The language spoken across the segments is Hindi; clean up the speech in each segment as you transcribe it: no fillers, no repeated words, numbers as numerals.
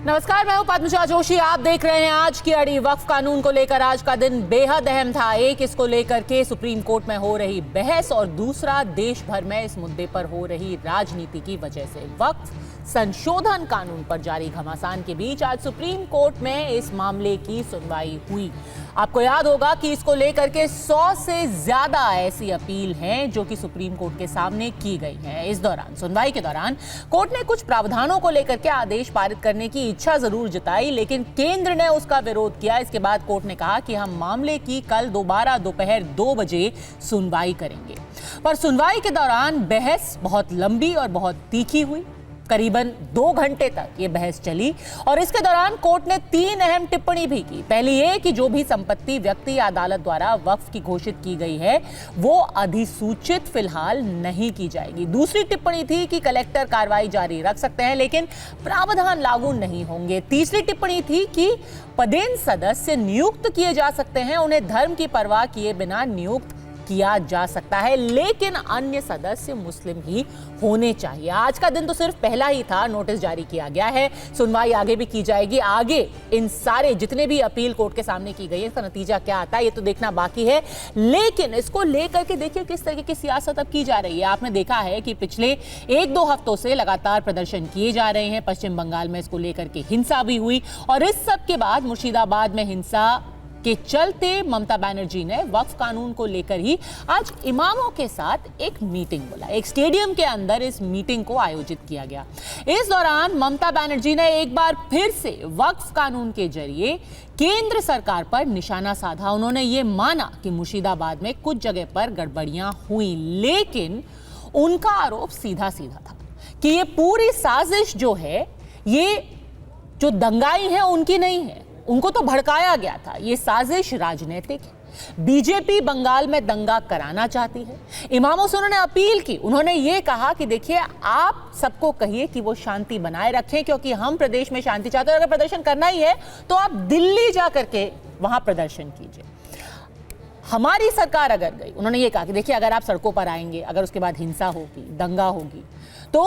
नमस्कार, मैं हूं पद्मजा जोशी। आप देख रहे हैं आज की अड़ी। वक्फ कानून को लेकर आज का दिन बेहद अहम था। एक, इसको लेकर के सुप्रीम कोर्ट में हो रही बहस, और दूसरा, देश भर में इस मुद्दे पर हो रही राजनीति की वजह से वक्फ संशोधन कानून पर जारी घमासान के बीच आज सुप्रीम कोर्ट में इस मामले की सुनवाई हुई। आपको याद होगा कि इसको लेकर के 100 से ज्यादा ऐसी अपील हैं जो कि सुप्रीम कोर्ट के सामने की गई हैं। इस दौरान सुनवाई के दौरान कोर्ट ने कुछ प्रावधानों को लेकर के आदेश पारित करने की इच्छा जरूर जताई, लेकिन केंद्र ने उसका विरोध किया। इसके बाद कोर्ट ने कहा कि हम मामले की कल दोबारा दोपहर 2 बजे सुनवाई करेंगे। पर सुनवाई के दौरान बहस बहुत लंबी और बहुत तीखी हुई। करीबन 2 घंटे तक ये बहस चली और इसके दौरान कोर्ट ने 3 अहम टिप्पणी भी की। पहली ये कि जो भी संपत्ति व्यक्ति या अदालत द्वारा वक्फ की घोषित की गई है वो अधिसूचित फिलहाल नहीं की जाएगी। दूसरी टिप्पणी थी कि कलेक्टर कार्रवाई जारी रख सकते हैं लेकिन प्रावधान लागू नहीं होंगे। तीसरी टिप्पणी थी कि पदेन सदस्य नियुक्त किए जा सकते हैं, उन्हें धर्म की परवाह किए बिना नियुक्त किया जा सकता है, लेकिन अन्य सदस्य मुस्लिम ही होने चाहिए। आज का दिन तो सिर्फ पहला ही था। नोटिस जारी किया गया है, सुनवाई आगे भी की जाएगी। आगे इन सारे जितने भी अपील कोर्ट के सामने की गई है इसका नतीजा क्या आता है ये तो देखना बाकी है, लेकिन इसको लेकर के देखिए किस तरीके की सियासत अब की जा रही है। आपने देखा है कि पिछले 1-2 हफ्तों से लगातार प्रदर्शन किए जा रहे हैं। पश्चिम बंगाल में इसको लेकर के हिंसा भी हुई और इस सब के बाद मुर्शिदाबाद में हिंसा के चलते ममता बनर्जी ने वक्फ कानून को लेकर ही आज इमामों के साथ एक मीटिंग बुलाई। एक स्टेडियम के अंदर इस मीटिंग को आयोजित किया गया। इस दौरान ममता बनर्जी ने एक बार फिर से वक्फ कानून के जरिए केंद्र सरकार पर निशाना साधा। उन्होंने ये माना कि मुर्शिदाबाद में कुछ जगह पर गड़बड़ियां हुई, लेकिन उनका आरोप सीधा सीधा था कि ये पूरी साजिश जो है, ये जो दंगाई है उनकी नहीं है, उनको तो भड़काया गया था। ये साजिश राजनीतिक है। बीजेपी बंगाल में दंगा कराना चाहती है। इमामों से उन्होंने अपील की। उन्होंने ये कहा कि देखिए, आप सबको कहिए कि वो शांति बनाए रखें, क्योंकि हम प्रदेश में शांति चाहते हैं। अगर प्रदर्शन करना ही है तो आप दिल्ली जा करके वहां प्रदर्शन कीजिए। हमारी सरकार अगर गई, उन्होंने ये कहा कि देखिए, अगर आप सड़कों पर आएंगे, अगर उसके बाद हिंसा होगी, दंगा होगी, तो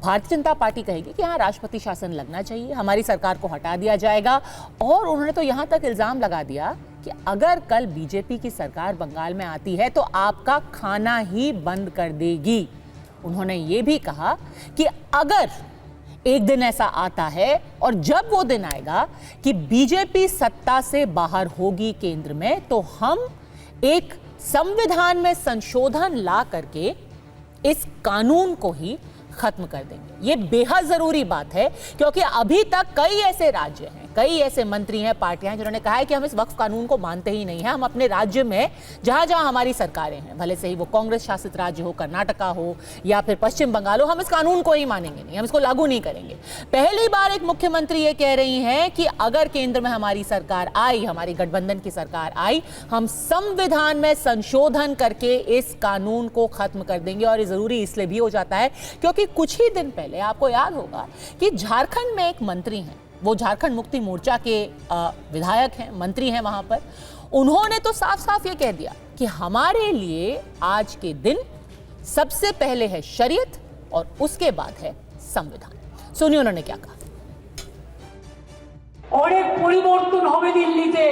भारतीय जनता पार्टी कहेगी कि हाँ, राष्ट्रपति शासन लगना चाहिए, हमारी सरकार को हटा दिया जाएगा। और उन्होंने तो यहां तक इल्जाम लगा दिया कि अगर कल बीजेपी की सरकार बंगाल में आती है तो आपका खाना ही बंद कर देगी। उन्होंने ये भी कहा कि अगर एक दिन ऐसा आता है और जब वो दिन आएगा कि बीजेपी सत्ता से बाहर होगी केंद्र में, तो हम एक संविधान में संशोधन ला करके इस कानून को ही खत्म कर देंगे। ये बेहद जरूरी बात है, क्योंकि अभी तक कई ऐसे राज्य हैं, कई ऐसे मंत्री हैं, पार्टियां हैं जिन्होंने कहा है कि हम इस वक्फ कानून को मानते ही नहीं है। हम अपने राज्य में जहां जहां हमारी सरकारें हैं, भले से ही वो कांग्रेस शासित राज्य हो, कर्नाटका हो या फिर पश्चिम बंगाल हो, हम इस कानून को ही मानेंगे नहीं, हम इसको लागू नहीं करेंगे। पहली बार एक मुख्यमंत्री ये कह रही हैं कि अगर केंद्र में हमारी सरकार आई, हमारी गठबंधन की सरकार आई, हम संविधान में संशोधन करके इस कानून को खत्म कर देंगे। और ये जरूरी इसलिए भी हो जाता है क्योंकि कुछ ही दिन पहले आपको याद होगा कि झारखंड में एक मंत्री हैं, वो झारखंड मुक्ति मोर्चा के विधायक हैं, मंत्री हैं वहां पर। उन्होंने तो साफ साफ ये कह दिया कि हमारे लिए आज के दिन सबसे पहले है शरीयत और उसके बाद है संविधान। सुनिए उन्होंने क्या कहा। অনেক পরিবর্তন হবে দিল্লিতে,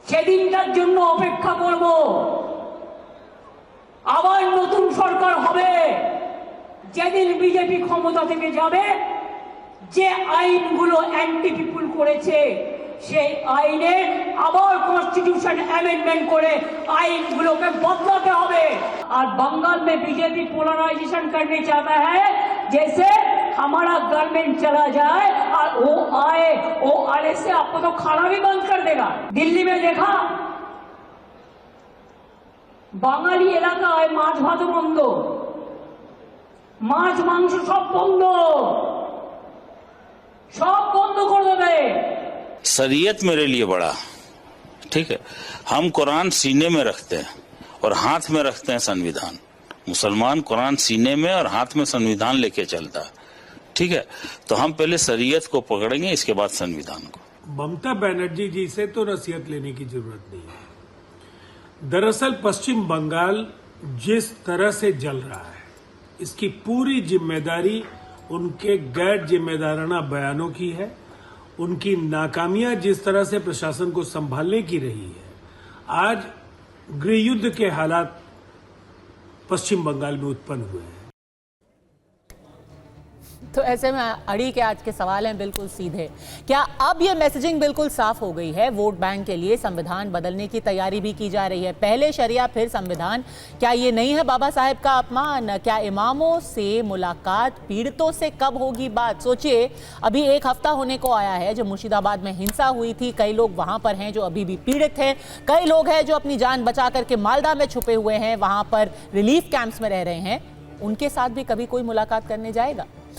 সেদিনটার জন্য অপেক্ষা করব। আবার নতুন সরকার হবে, যেদিন বিজেপি ক্ষমতা থেকে যাবে, যে আইনগুলো অ্যান্টি পিপুল করেছে সেই আইনে আবার কনস্টিটিউশন অ্যামেন্ডমেন্ট করে আইনগুলোকে বদলাতে হবে। আর बंगाल में बीजेपी पोलराइजेशन करने चाहता है, जैसे हमारा गवर्नमेंट चला जाए और वो आए, वो आने से आपको तो खाना भी बंद कर देगा। दिल्ली में देखा, বাঙালি এলাকায় মাছ ভাত বন্ধ, মাছ মাংস সব বন্ধ, সব বন্ধ করে দেবে। शरीयत मेरे लिए बड़ा, ठीक है। हम कुरान सीने में रखते हैं और हाथ में रखते हैं संविधान। मुसलमान कुरान सीने में और हाथ में संविधान लेके चलता है, ठीक है। तो हम पहले शरीयत को पकड़ेंगे, इसके बाद संविधान को। ममता बनर्जी जी से तो नसीहत लेने की जरूरत नहीं है। दरअसल पश्चिम बंगाल जिस तरह से जल रहा है, इसकी पूरी जिम्मेदारी उनके गैर जिम्मेदाराना बयानों की है, उनकी नाकामियां जिस तरह से प्रशासन को संभालने की रही है। आज गृह युद्ध के हालात पश्चिम बंगाल में उत्पन्न हुए हैं। तो ऐसे में अड़ी के आज के सवाल हैं बिल्कुल सीधे। क्या अब ये मैसेजिंग बिल्कुल साफ हो गई है? वोट बैंक के लिए संविधान बदलने की तैयारी भी की जा रही है। पहले शरिया फिर संविधान, क्या ये नहीं है बाबा साहेब का अपमान? क्या इमामों से मुलाकात, पीड़ितों से कब होगी बात? सोचिए, अभी एक हफ्ता होने को आया है जब मुर्शिदाबाद में हिंसा हुई थी। कई लोग वहां पर हैं जो अभी भी पीड़ित हैं, कई लोग हैं जो अपनी जान बचा करके मालदा में छुपे हुए हैं, वहां पर रिलीफ कैंप्स में रह रहे हैं। उनके साथ भी कभी कोई मुलाकात करने जाएगा?